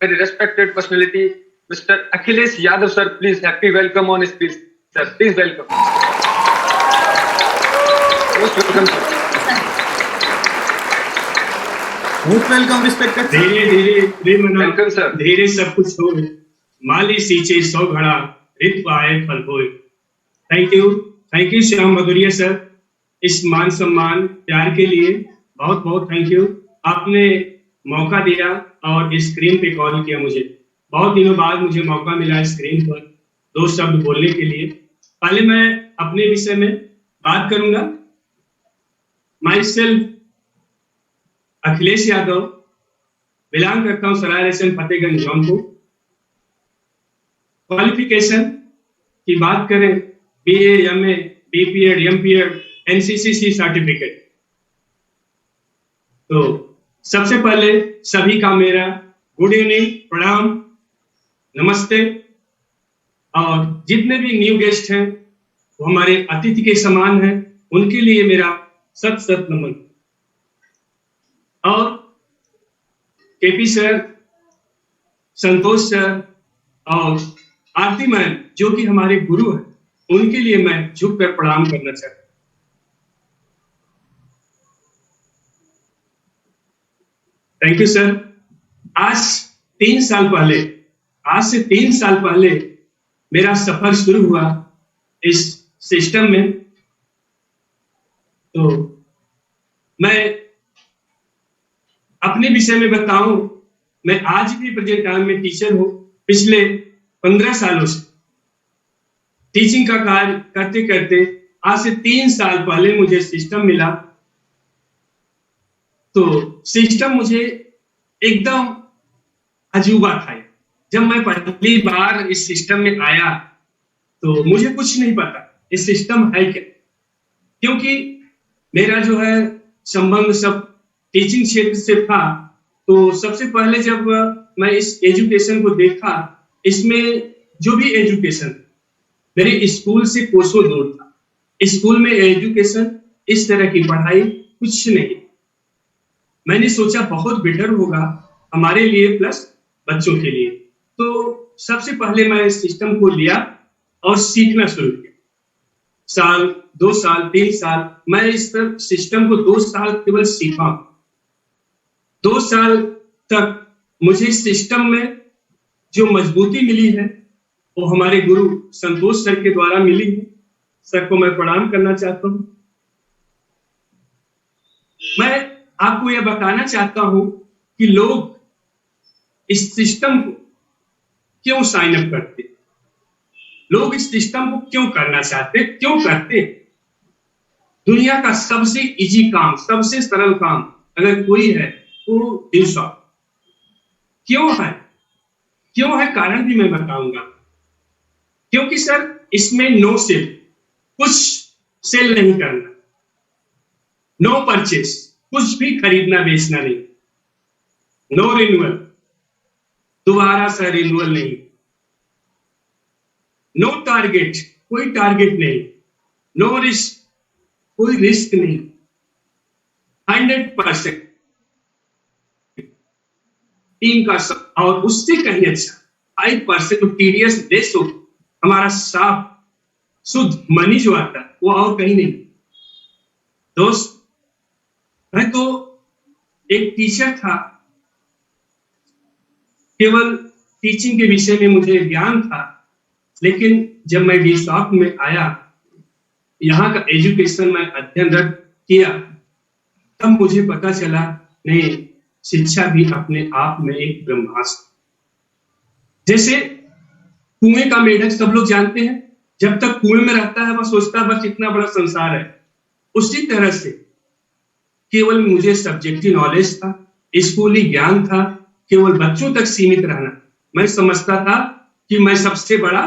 very respected personality, Mr. Akhilesh Yadav, sir. Please, happy welcome on speech, sir. Please welcome. Most welcome, sir. Most welcome, respected sir. धीरे धीरे मना Welcome, sir. धीरे सब कुछ हो माली सींचे 100 घड़ा रित पाए फल होए। Thank you Shyam Bhadauria sir, इस मान सम्मान प्यार के लिए बहुत बहुत थैंक यू। आपने मौका दिया और स्क्रीन पे कॉल किया मुझे, बहुत दिनों बाद मुझे मौका मिला स्क्रीन पर 2 शब्द बोलने के लिए। पहले मैं अपने विषय में बात करूंगा। My self Akhilesh Yadav, belong करता हूं सराय रेशन फतेहगंज जौनपुर। क्वालिफिकेशन की बात करें, BA, MA, BPEd, MPEd, NCCC certificate. तो सबसे पहले सभी का मेरा गुड इवनिंग, प्रणाम, नमस्ते। और जितने भी न्यू गेस्ट हैं वो हमारे अतिथि के समान हैं, उनके लिए मेरा सत सत नमन। और केपी सर, संतोष सर और आरती मैम जो कि हमारे गुरु हैं, उनके लिए मैं झुककर प्रणाम करना चाहता हूं। Thank you sir. आज से 3 साल पहले मेरा सफर शुरू हुआ इस सिस्टम में। तो मैं अपने विषय में बताऊं, मैं आज भी प्रेजेंट टाइम में टीचर हूं। पिछले 15 सालों से टीचिंग का कार्य करते करते आज से 3 साल पहले मुझे सिस्टम मिला। तो सिस्टम मुझे एकदम अजूबा था। जब मैं पहली बार इस सिस्टम में आया तो मुझे कुछ नहीं पता इस सिस्टम है क्या, क्योंकि मेरा जो है संबंध सब टीचिंग क्षेत्र से था। तो सबसे पहले जब मैं इस एजुकेशन को देखा, इसमें जो भी एजुकेशन मेरे स्कूल से कोसों दूर था। स्कूल में एजुकेशन, इस तरह की पढ़ाई कुछ नहीं। मैंने सोचा बहुत बेटर होगा हमारे लिए प्लस बच्चों के लिए। तो सबसे पहले मैं इस सिस्टम को लिया और सीखना शुरू किया। साल, 2 साल, 3 साल मैं इस सिस्टम को 2 साल केवल सीखा। 2 साल तक मुझे इस सिस्टम में जो मजबूती मिली है वो हमारे गुरु संतोष सर के द्वारा मिली है। सर को मैं प्रणाम करना चाहता हूं। मैं आपको यह बताना चाहता हूं कि लोग इस सिस्टम को क्यों साइन अप करते, लोग इस सिस्टम को क्यों करना चाहते, क्यों करते। दुनिया का सबसे इजी काम, सबसे सरल काम अगर कोई है तो दिलशॉप। क्यों है कारण भी मैं बताऊंगा। क्योंकि सर इसमें नो सेल, कुछ सेल नहीं करना, नो परचेस, कुछ भी खरीदना बेचना नहीं, नो रिन्यूअल, दोबारा से रिन्यूअल नहीं, नो टारगेट, कोई टारगेट नहीं, नो रिस्क, कोई रिस्क नहीं, 100% टीम का सब। और उससे कहीं अच्छा 5% टीडीएस लेस हो, हमारा साफ शुद्ध मनी जो आता है वो और कहीं नहीं। दोस्त, मैं तो एक टीचर था, केवल टीचिंग के विषय में मुझे ज्ञान था। लेकिन जब मैं DSOC में आया, यहाँ का एजुकेशन में अध्ययन किया, तब मुझे पता चला नहीं, शिक्षा भी अपने आप में एक ब्रह्मास्त्र। जैसे कुएं का मेढक सब लोग जानते हैं, जब तक कुएं में रहता है वह सोचता है बस इतना बड़ा संसार है। उसी तरह से केवल मुझे सब्जेक्टिव नॉलेज था, स्कूली ज्ञान था, केवल बच्चों तक सीमित रहना। मैं समझता था कि मैं सबसे बड़ा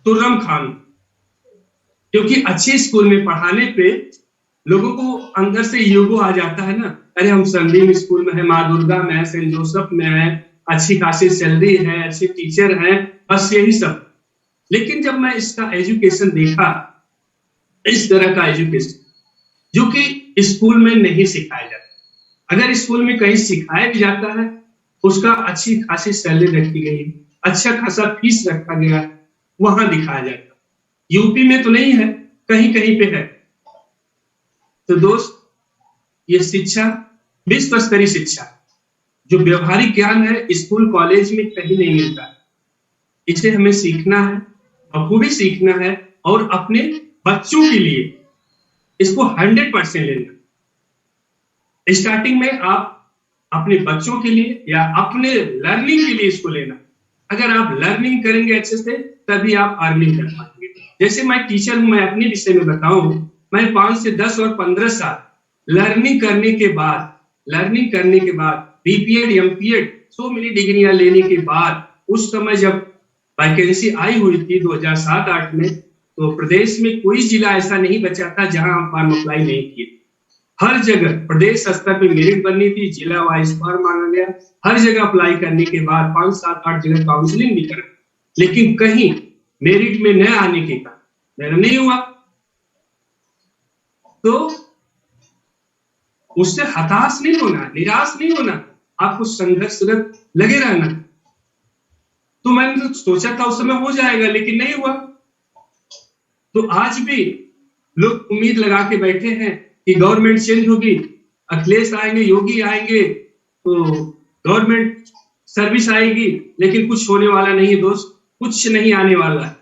तुर्रम खान, क्योंकि अच्छे स्कूल में पढ़ाने पे लोगों को अंदर से ईगो आ जाता है ना, अरे हम सनबीम स्कूल में है, माँ दुर्गा में है, सेंट जोसेफ में है, अच्छी खासी सैलरी है, अच्छे टीचर हैं, बस यही सब। लेकिन जब मैं इसका एजुकेशन देखा, इस तरह का एजुकेशन जो कि स्कूल में नहीं सिखाया जाता, अगर स्कूल में कहीं सिखाया भी जाता है उसका अच्छी खासी सैलरी रखी गई, अच्छा खासा फीस रखा गया, वहां दिखाया जाता। यूपी में तो नहीं है, कहीं कहीं पे है। तो दोस्त, ये शिक्षा, विश्व स्तरीय शिक्षा, जो व्यवहारिक ज्ञान है, स्कूल कॉलेज में कहीं नहीं मिलता। इसे हमें सीखना है, बखूबी सीखना है, और अपने बच्चों के लिए इसको 100% लेना। स्टार्टिंग में आप अपने बच्चों के लिए या अपने लर्निंग के लिए इसको लेना। अगर आप लर्निंग करेंगे अच्छे से, तभी आप अर्निंग कर पाएंगे। जैसे मैं टीचर हूं, मैं अपने विषय में बताऊं, मैं 5 से 10 और 15 साल लर्निंग करने के बाद बीपीएड, एमपीएड, सो मेनी डिग्रियां लेने के बाद, उस समय जब वैकेंसी आई हुई थी 2007-8 में, तो प्रदेश में कोई जिला ऐसा नहीं बचा था जहां हम फॉर्म अप्लाई नहीं किए। हर जगह प्रदेश स्तर पे मेरिट बननी थी, जिला वाइज फॉर्म मांगा गया, हर जगह अप्लाई करने के बाद 5, 7, 8 जगह काउंसलिंग भी करा, लेकिन कहीं मेरिट में न आने के कारण मेरा नहीं हुआ। तो उससे हताश नहीं होना, निराश नहीं होना, आपको संघर्षरत लगे रहना। तो मैंने तो सोचा था उस समय हो जाएगा, लेकिन नहीं हुआ। तो आज भी लोग उम्मीद लगा के बैठे हैं कि गवर्नमेंट चेंज होगी, अखिलेश आएंगे, योगी आएंगे, तो गवर्नमेंट सर्विस आएगी, लेकिन कुछ होने वाला नहीं है दोस्त, कुछ नहीं आने वाला है।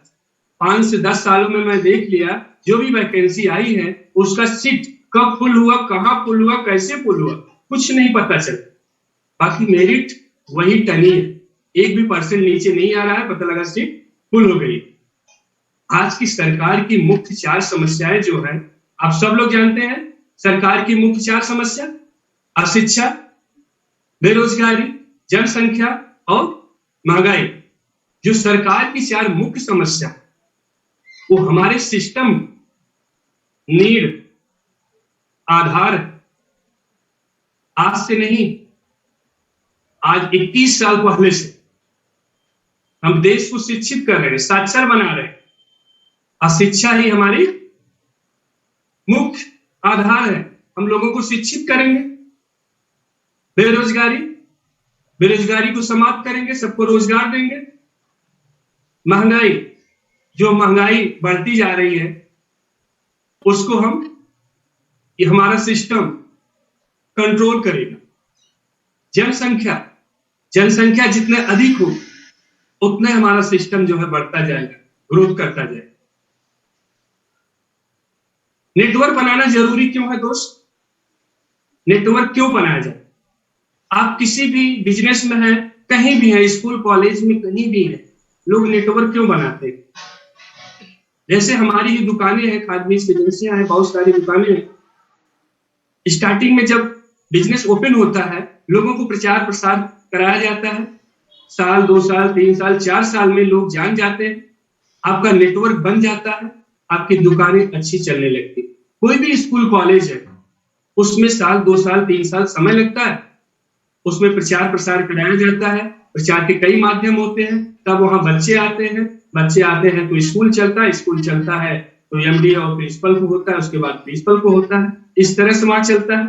5 से 10 सालों में मैं देख लिया, जो भी वैकेंसी आई है, उसका सीट कब फुल हुआ, कहाँ फुल हुआ, कैसे फुल हुआ, कुछ नहीं पता चला। बाकी मेरिट वही टनी है, 1 भी % नीचे नहीं आ रहा है, पता लगा सीट फुल हो गई। आज की सरकार की मुख्य 4 समस्याएं जो है, आप सब लोग जानते हैं। सरकार की मुख्य 4 समस्या: अशिक्षा, बेरोजगारी, जनसंख्या और महंगाई। जो सरकार की 4 मुख्य समस्या, वो हमारे सिस्टम नीड, आधार, आज से नहीं, आज 21 साल पहले से हम देश को शिक्षित कर रहे हैं, साक्षर बना रहे हैं। अशिक्षा ही हमारी मुख्य आधार है, हम लोगों को शिक्षित करेंगे। बेरोजगारी को समाप्त करेंगे, सबको रोजगार देंगे। महंगाई, जो महंगाई बढ़ती जा रही है, उसको हमारा सिस्टम कंट्रोल करेगा। जनसंख्या जितने अधिक हो, उतने हमारा सिस्टम जो है बढ़ता जाएगा, ग्रोथ करता जाएगा। नेटवर्क बनाना जरूरी क्यों है दोस्त? नेटवर्क क्यों बनाया जाए? आप किसी भी बिजनेस में हैं, कहीं भी हैं, स्कूल कॉलेज में कहीं भी हैं, लोग नेटवर्क क्यों बनाते हैं? जैसे हमारी ही दुकानें हैं, खाद बीज एजेंसियां हैं, बहुत सारी दुकानें हैं। स्टार्टिंग में जब बिजनेस ओपन होता है, लोगों को प्रचार प्रसार कराया जाता है। साल, 2 साल, 3 साल, 4 साल में लोग जान जाते हैं, आपका नेटवर्क बन जाता है, आपकी दुकानें अच्छी चलने लगती। कोई भी स्कूल कॉलेज है, उसमें साल, 2 साल, 3 साल समय लगता है, उसमें प्रचार प्रसार कराया जाता है। प्रचार के कई माध्यम होते हैं, तब वहां बच्चे आते हैं तो स्कूल चलता है तो एमडी और प्रिंसिपल को होता है, उसके बाद प्रिंसिपल को होता है, इस तरह समाज चलता है।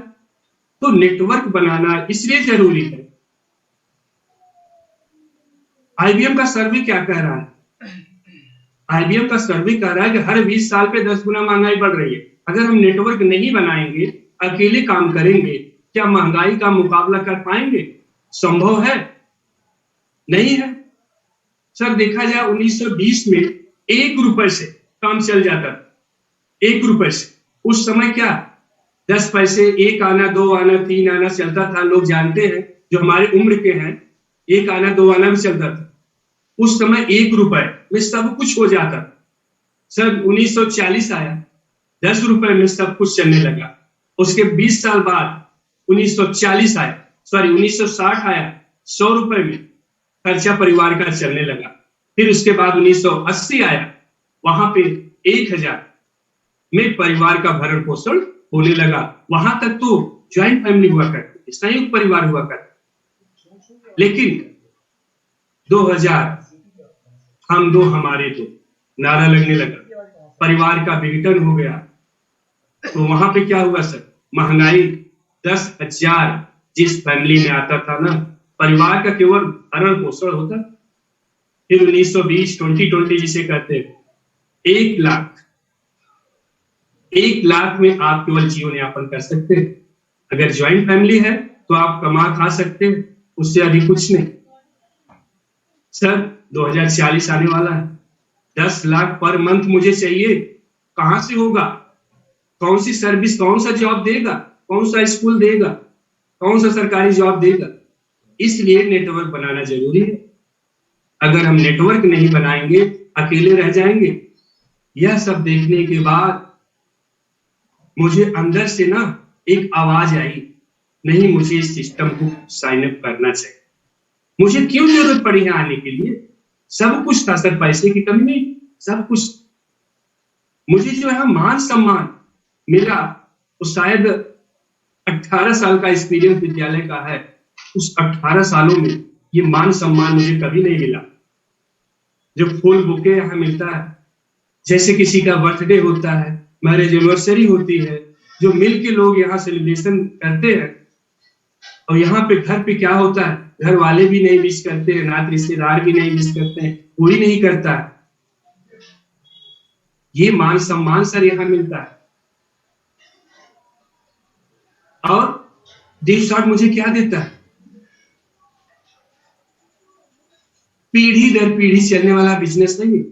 तो नेटवर्क बनाना इसलिए जरूरी है। आईबीएम का सर्वे क्या कह रहा है? आईबीएम का सर्वे कह रहा है कि हर 20 साल पे 10 गुना महंगाई बढ़ रही है। अगर हम नेटवर्क नहीं बनाएंगे, अकेले काम करेंगे, क्या महंगाई का मुकाबला कर पाएंगे? संभव है? नहीं है। सर, देखा जाए 1920 में 1 रुपए से काम चल जाता था, 1 रुपए से। उस समय क्या 10 पैसे, 1 आना, 2 आना, 3 आना चलता था। लोग जानते हैं जो हमारे उम्र के हैं, 1 आना, 2 आना भी चलता था। उस समय 1 रुपए में सब कुछ हो जाता था। सर 1940 आया, 10 रुपए में सब कुछ चलने लगा। उसके 20 साल बाद 1960 आया, 100 रुपए में खर्चा परिवार का चलने लगा। फिर उसके बाद 1980 आया, वहां पे 1000 में परिवार का भरण पोषण होने लगा। वहां तक तो ज्वाइंट फैमिली हुआ करती थी, संयुक्त परिवार हुआ करता। लेकिन 2000 हम दो हमारे दो नारा लगने लगा, परिवार का विघटन हो गया। तो वहां पे क्या हुआ सर? महंगाई 10,000 जिस फैमिली में आता था ना, परिवार का केवल भरण पोषण होता। फिर 1920 2020 जिसे कहते हैं, 1 लाख में आप केवल जीवन यापन कर सकते हैं। अगर ज्वाइंट फैमिली है तो आप कमा खा सकते हैं, उससे अधिक कुछ नहीं। सर 2040 आने वाला है, 10 लाख पर मंथ मुझे चाहिए, कहां से होगा? कौन सी सर्विस, कौन सा जॉब देगा, कौन सा स्कूल देगा, कौन सा सरकारी जॉब देगा? इसलिए नेटवर्क बनाना जरूरी है। अगर हम नेटवर्क नहीं बनाएंगे, अकेले रह जाएंगे। यह सब देखने के बाद मुझे अंदर से ना एक आवाज आई, नहीं मुझे इस सिस्टम को साइन अप करना चाहिए। मुझे क्यों जरूरत पड़ी है आने के लिए? सब कुछ था सर, पैसे की कमी नहीं, सब कुछ। मुझे जो है मान सम्मान मिला, वो शायद 18 साल का एक्सपीरियंस विद्यालय का है। उस 18 सालों में ये मान सम्मान मुझे कभी नहीं मिला। जो फूल बुके यहाँ मिलता है, जैसे किसी का बर्थडे होता है, मैरिज एनिवर्सरी होती है, जो मिल के लोग यहाँ सेलिब्रेशन करते हैं। और यहाँ पे घर पे क्या होता है, घर वाले भी नहीं विश करते हैं, नात रिश्तेदार भी नहीं विश करते हैं, कोई नहीं करता है। ये मान सम्मान सर यहाँ मिलता है। और डीप शॉट मुझे क्या देता है? पीढ़ी दर पीढ़ी चलने वाला बिजनेस नहीं है।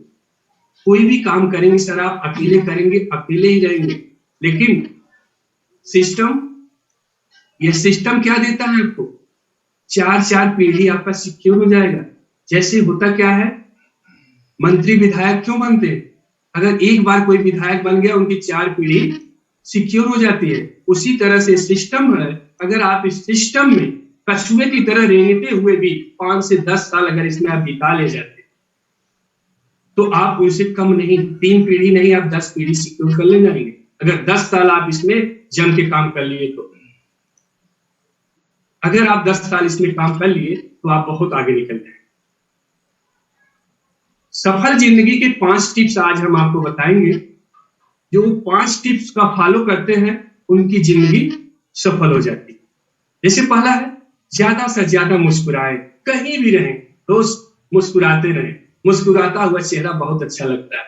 कोई भी काम करेंगे सर, आप अकेले करेंगे, अकेले ही रहेंगे। लेकिन सिस्टम, ये सिस्टम क्या देता है आपको? 4 पीढ़ी आपका सिक्योर हो जाएगा। जैसे होता क्या है, मंत्री विधायक क्यों बनते हैं? अगर एक बार कोई विधायक बन गया, उनकी 4 पीढ़ी सिक्योर हो जाती है। उसी तरह से सिस्टम है। अगर आप इस सिस्टम में कछुए की तरह रेंगते हुए भी 5 से 10 साल अगर इसमें आप बिता ले जाते, तो आप उनसे कम नहीं, 3 पीढ़ी नहीं, आप 10 पीढ़ी सिक्योर कर ले जाएंगे। अगर 10 साल आप इसमें जम के काम कर लिए तो। अगर आप 10 साल इसमें काम कर लिए तो आप बहुत आगे निकल जाएंगे। सफल जिंदगी के 5 टिप्स आज हम आपको बताएंगे। जो 5 टिप्स का फॉलो करते हैं, उनकी जिंदगी सफल हो जाती है। जैसे पहला है, ज्यादा से ज्यादा मुस्कुराएं। कहीं भी रहें, रोज मुस्कुराते रहें। मुस्कुराता हुआ चेहरा बहुत अच्छा लगता है।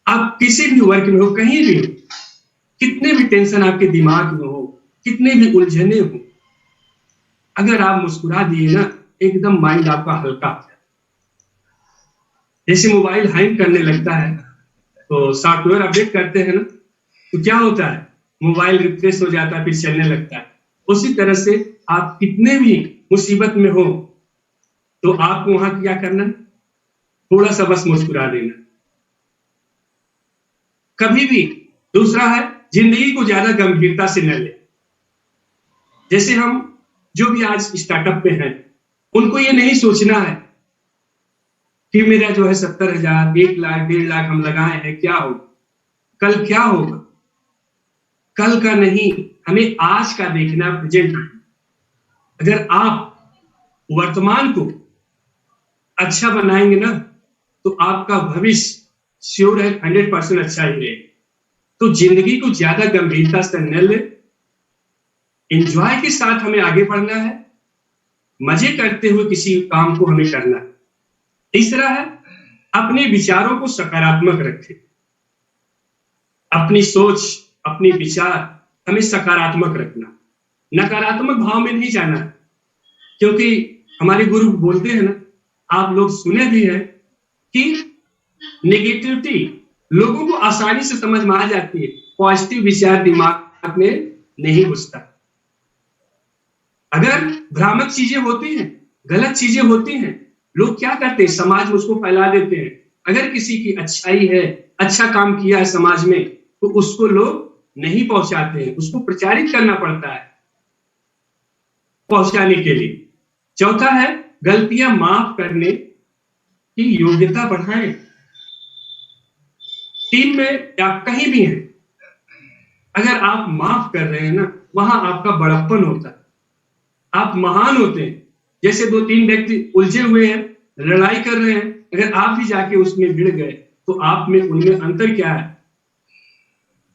आप किसी भी वर्क में हो, कहीं भी हो, कितने भी टेंशन आपके दिमाग में हो, कितने भी उलझने हो, अगर आप मुस्कुरा दिए ना, एकदम माइंड आपका हल्का हो जाता है। जैसे मोबाइल हैंग करने लगता है तो सॉफ्टवेयर अपडेट करते हैं ना, तो क्या होता है, मोबाइल रिफ्रेश हो जाता है, फिर चलने लगता है। उसी तरह से आप कितने भी मुसीबत में हो तो आपको वहां क्या करना है, थोड़ा सा बस मुस्कुरा देना। कभी भी। दूसरा है, जिंदगी को ज्यादा गंभीरता से न ले। जैसे हम जो भी आज स्टार्टअप पे हैं, उनको ये नहीं सोचना है कि मेरा जो है 70,000, 1 लाख, 1.5 लाख हम लगाए हैं, क्या होगा, कल क्या होगा। कल का नहीं, हमें आज का देखना, प्रेजेंट। अगर आप वर्तमान को अच्छा बनाएंगे ना, तो आपका भविष्य श्योर है 100% अच्छा ही रहेगा। तो जिंदगी को ज्यादा गंभीरता से न ले, एंजॉय के साथ हमें आगे बढ़ना है, मजे करते हुए किसी काम को हमें करना है। तीसरा है, अपने विचारों को सकारात्मक रखें। अपनी सोच, अपने विचार हमें सकारात्मक रखना, नकारात्मक भाव में नहीं जाना। क्योंकि हमारे गुरु बोलते हैं ना, आप लोग सुने भी हैं कि नेगेटिविटी लोगों को आसानी से समझ में आ जाती है, पॉजिटिव विचार दिमाग में नहीं घुसता। अगर भ्रामक चीजें होती हैं, गलत चीजें होती हैं, लोग क्या करते हैं, समाज में उसको फैला देते हैं। अगर किसी की अच्छाई है, अच्छा काम किया है समाज में, तो उसको लोग नहीं पहुंचाते हैं, उसको प्रचारित करना पड़ता है पहुंचाने के लिए। चौथा है, गलतियां माफ करने की योग्यता बढ़ाएं। टीम में या कहीं भी हैं, अगर आप माफ कर रहे हैं ना, वहां आपका बड़प्पन होता है, आप महान होते हैं। जैसे 2-3 व्यक्ति उलझे हुए हैं, लड़ाई कर रहे हैं, अगर आप भी जाके उसमें भिड़ गए तो आप में उनमें अंतर क्या है।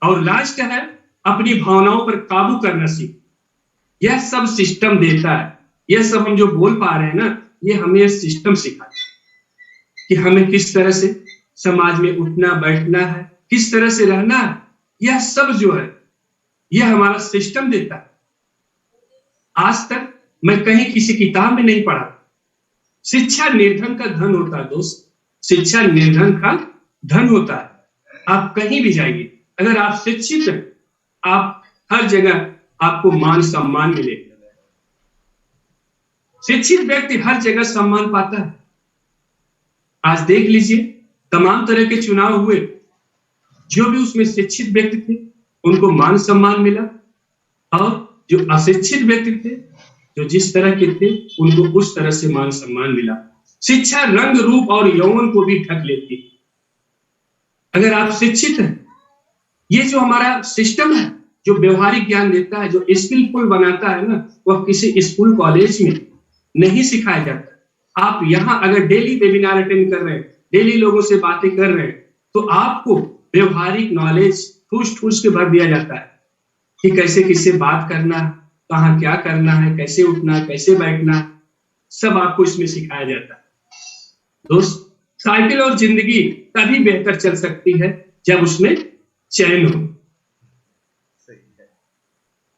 और लास्ट है, अपनी भावनाओं पर काबू करना सीख। यह सब सिस्टम देता है। यह सब हम जो बोल पा रहे हैं ना, ये हमें सिस्टम सिखाता है कि हमें किस तरह से समाज में उठना बैठना है, किस तरह से रहना है। यह सब जो है यह हमारा सिस्टम देता है। आज तक मैं कहीं किसी किताब में नहीं पढ़ा। शिक्षा निर्धन का धन होता है दोस्त, शिक्षा निर्धन का धन होता है। आप कहीं भी जाइए, अगर आप शिक्षित हैं, आप हर जगह आपको मान सम्मान मिलेगा। शिक्षित व्यक्ति हर जगह सम्मान पाता है। आज देख लीजिए, तमाम तरह के चुनाव हुए, जो भी उसमें शिक्षित व्यक्ति थे उनको मान सम्मान मिला, और जो अशिक्षित व्यक्ति थे, जो जिस तरह के थे, उनको उस तरह से मान सम्मान मिला। शिक्षा रंग रूप और यौवन को भी ढक लेती है। अगर आप शिक्षित हैं, ये जो हमारा सिस्टम है, जो व्यवहारिक ज्ञान देता है, जो स्किलफुल बनाता है ना, वह किसी स्कूल कॉलेज में नहीं सिखाया जाता। आप यहाँ अगर डेली वेबिनार अटेंड कर रहे हैं, डेली लोगों से बातें कर रहे हैं, तो आपको व्यवहारिक नॉलेज ठूस ठूस के भर दिया जाता है कि कैसे किससे बात करना, कहाँ क्या करना है, कैसे उठना, कैसे बैठना, सब आपको इसमें सिखाया जाता है। दोस्त, साइकिल और जिंदगी तभी बेहतर चल सकती है जब उसमें चैन हो।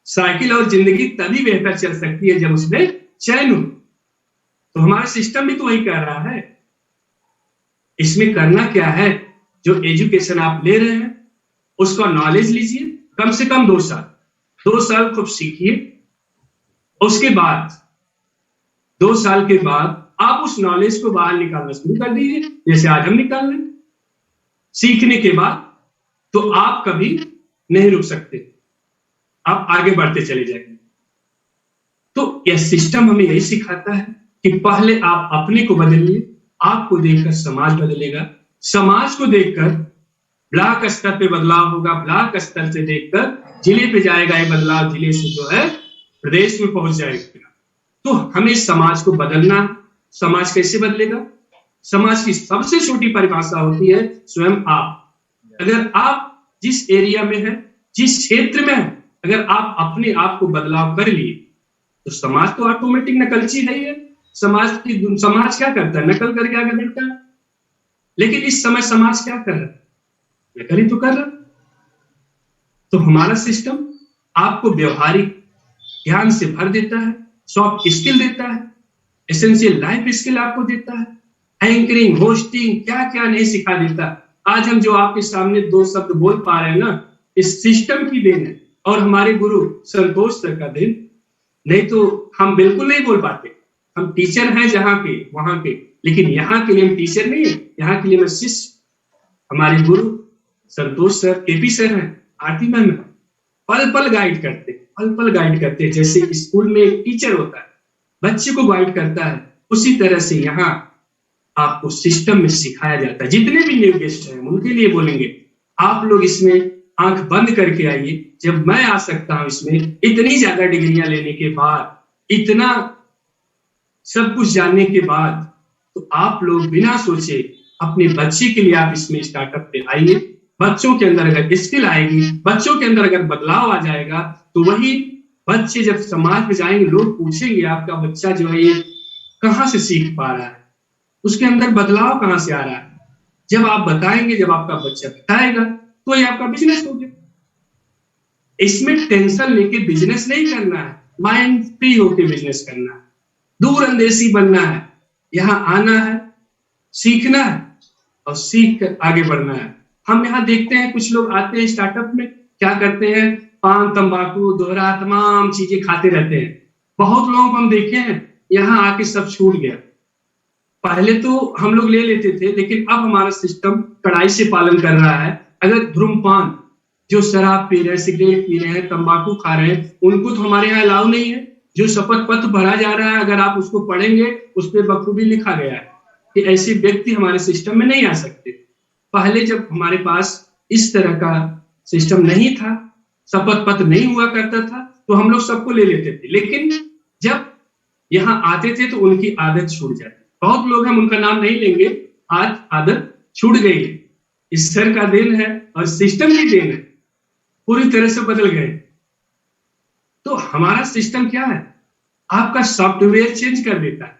साइकिल और जिंदगी तभी बेहतर चल सकती है जब उसमें चैन हो। तो हमारा सिस्टम भी तो वही कह रहा है। इसमें करना क्या है, जो एजुकेशन आप ले रहे हैं उसका नॉलेज लीजिए, कम से कम 2 साल, 2 साल खूब सीखिए। उसके बाद 2 साल के बाद आप उस नॉलेज को बाहर निकालना शुरू कर दीजिए, जैसे आज हम निकाल रहे हैं। सीखने के बाद तो आप कभी नहीं रुक सकते, आप आगे बढ़ते चले जाएंगे। तो यह सिस्टम हमें यही सिखाता है कि पहले आप अपने को बदलिए, आपको देखकर समाज बदलेगा, समाज को देखकर ब्लॉक स्तर पे बदलाव होगा, ब्लॉक स्तर से देखकर जिले पे जाएगा ये बदलाव, जिले से जो है प्रदेश में पहुंच जाएगा। तो हमें समाज को बदलना। समाज कैसे बदलेगा? समाज की सबसे छोटी परिभाषा होती है स्वयं आप। अगर आप जिस एरिया में है, जिस क्षेत्र में है, अगर आप अपने आप को बदलाव कर लिए, तो समाज तो ऑटोमेटिक नकलची है ही है। समाज क्या करता है? नकल करके आगे बढ़ता है। लेकिन इस समय समाज क्या कर रहा है? नकल ही तो कर रहा है। तो हमारा सिस्टम आपको व्यवहारिक ज्ञान से भर देता है, सॉफ्ट स्किल देता है, एसेंशियल लाइफ स्किल आपको देता है, एंकरिंग, होस्टिंग, क्या क्या नहीं सिखा देता। आज हम जो आपके सामने 2 शब्द बोल पा रहे हैं ना, इस सिस्टम की देन है और हमारे गुरु संतोष सर का देन। नहीं तो हम बिल्कुल नहीं बोल पाते। हम टीचर हैं जहाँ के वहां के, लेकिन यहाँ के लिए हम टीचर नहीं है, यहाँ के लिए मैं शिष्य। हमारे गुरु संतोष सर, केपी सर हैं, आरती मैम है, पल पल गाइड करते, पल पल गाइड करते। जैसे स्कूल में एक टीचर होता है, बच्चे को गाइड करता है, उसी तरह से यहाँ आपको सिस्टम में सिखाया जाता है। जितने भी न्यू गेस्ट हैं उनके लिए बोलेंगे, आप लोग इसमें आंख बंद करके आइए। जब मैं आ सकता हूं इसमें, इतनी ज्यादा डिग्रियां लेने के बाद, इतना सब कुछ जानने के बाद, तो आप लोग बिना सोचे अपने बच्चे के लिए आप इसमें स्टार्टअप पे आइए। बच्चों के अंदर अगर स्किल आएगी, बच्चों के अंदर अगर बदलाव आ जाएगा, तो वही बच्चे जब समाज में जाएंगे, लोग पूछेंगे आपका बच्चा जो है ये कहाँ से सीख पा रहा है, उसके अंदर बदलाव कहाँ से आ रहा है। जब आप बताएंगे, जब आपका बच्चा बताएगा, तो ये आपका बिजनेस हो गया। इसमें टेंशन लेके बिजनेस नहीं करना है, माइंड फ्री होके बिजनेस करना है, दूर अंदेशी बनना है। यहाँ आना है, सीखना है और सीख कर आगे बढ़ना है। हम यहाँ देखते हैं कुछ लोग आते हैं स्टार्टअप में, क्या करते हैं, पान, तंबाकू, दोहरा, तमाम चीजें खाते रहते हैं। बहुत लोगों को हम देखे हैं यहाँ आके सब छूट गया। पहले तो हम लोग ले लेते थे, लेकिन अब हमारा सिस्टम कड़ाई से पालन कर रहा है। अगर धूम्रपान, जो शराब पी रहे हैं, सिगरेट पी रहे हैं, तंबाकू खा रहे हैं, उनको तो हमारे यहाँ अलाउ नहीं है। जो शपथ पत्र भरा जा रहा है, अगर आप उसको पढ़ेंगे, उस पर बखूबी लिखा गया है कि ऐसे व्यक्ति हमारे सिस्टम में नहीं आ सकते। पहले जब हमारे पास इस तरह का सिस्टम नहीं था, शपथ पत्र नहीं हुआ करता था, तो हम लोग सबको ले लेते थे। लेकिन जब यहाँ आते थे तो उनकी आदत छूट जाती। बहुत लोग हम उनका नाम नहीं लेंगे, आज आदत छूट गई है। इस सर का देन है और सिस्टम की देन है, पूरी तरह से बदल गए। तो हमारा सिस्टम क्या है? आपका सॉफ्टवेयर चेंज कर देता है,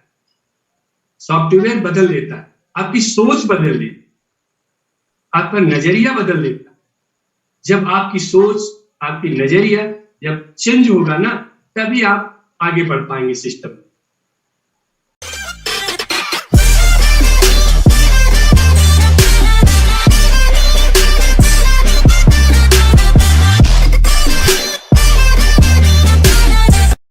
सॉफ्टवेयर बदल देता है, आपकी सोच बदल देती है, आपका नजरिया बदल देता है। जब आपकी सोच, आपकी नजरिया जब चेंज होगा ना, तभी आप आगे बढ़ पाएंगे सिस्टम में।